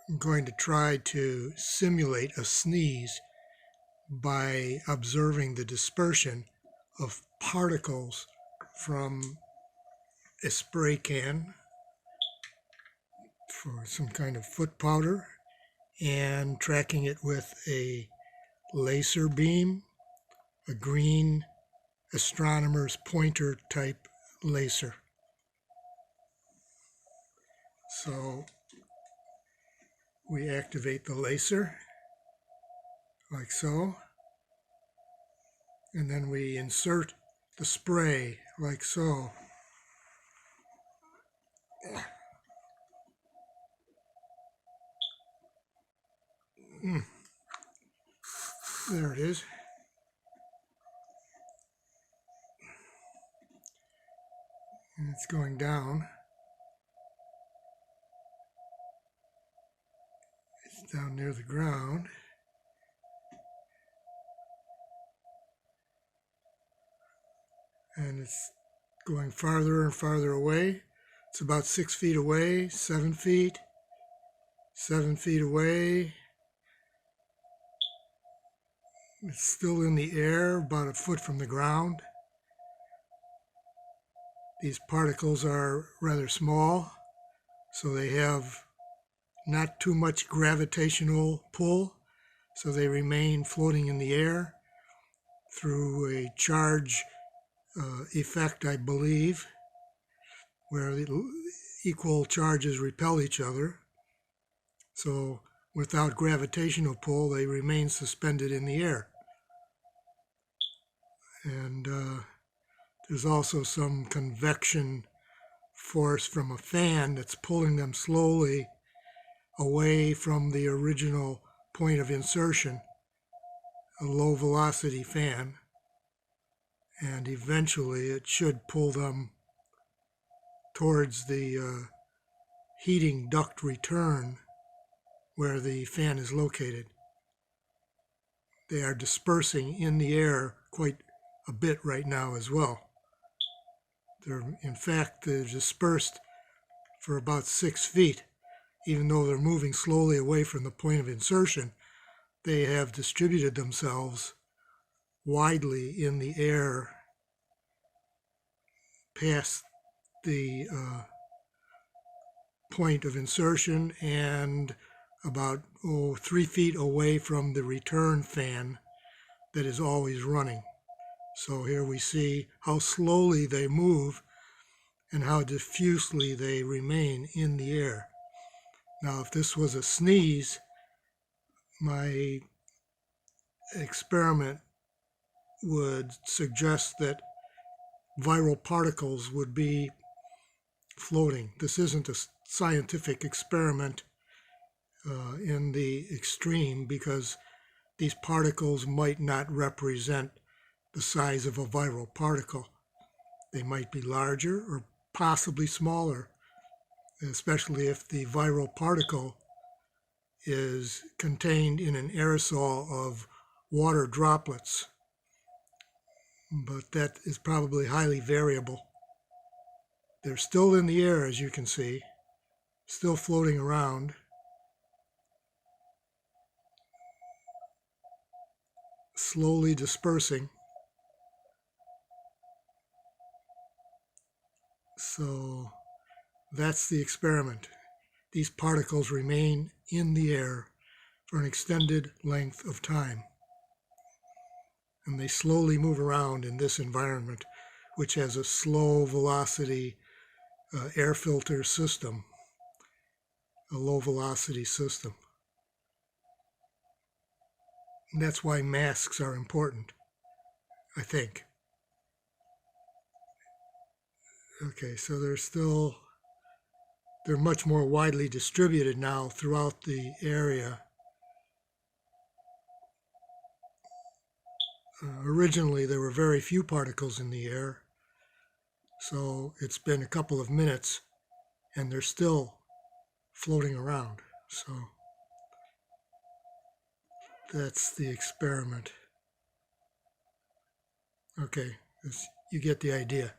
I'm going to try to simulate a sneeze by observing the dispersion of particles from a spray can for some kind of foot powder and tracking it with a laser beam, a green astronomer's pointer type laser. So we activate the laser like so, and then we insert the spray like so. There it is. And it's going down. It's down near the ground. And it's going farther and farther away. It's about 6 feet away, 7 feet, 7 feet away. It's still in the air, about a foot from the ground. These particles are rather small, so they have not too much gravitational pull, so they remain floating in the air through a charge effect, I believe, where equal charges repel each other. So without gravitational pull, they remain suspended in the air. And there's also some convection force from a fan that's pulling them slowly away from the original point of insertion, a low velocity fan, and eventually it should pull them towards the heating duct return where the fan is located. They are dispersing in the air quite a bit right now as well. In fact, they're dispersed for about 6 feet. Even though they're moving slowly away from the point of insertion, they have distributed themselves widely in the air past the point of insertion and about 3 feet away from the return fan that is always running. So here we see how slowly they move and how diffusely they remain in the air. Now, if this was a sneeze, my experiment would suggest that viral particles would be floating. This isn't a scientific experiment in the extreme, because these particles might not represent the size of a viral particle. They might be larger or possibly smaller, especially if the viral particle is contained in an aerosol of water droplets. But that is probably highly variable. They're still in the air, as you can see, still floating around. Slowly dispersing. So that's the experiment. These particles remain in the air for an extended length of time. And they slowly move around in this environment, which has a slow velocity air filter system, a low velocity system. And that's why masks are important, I think. Okay, so they're much more widely distributed now throughout the area. Originally, there were very few particles in the air, so it's been a couple of minutes and they're still floating around. So that's the experiment. Okay, you get the idea.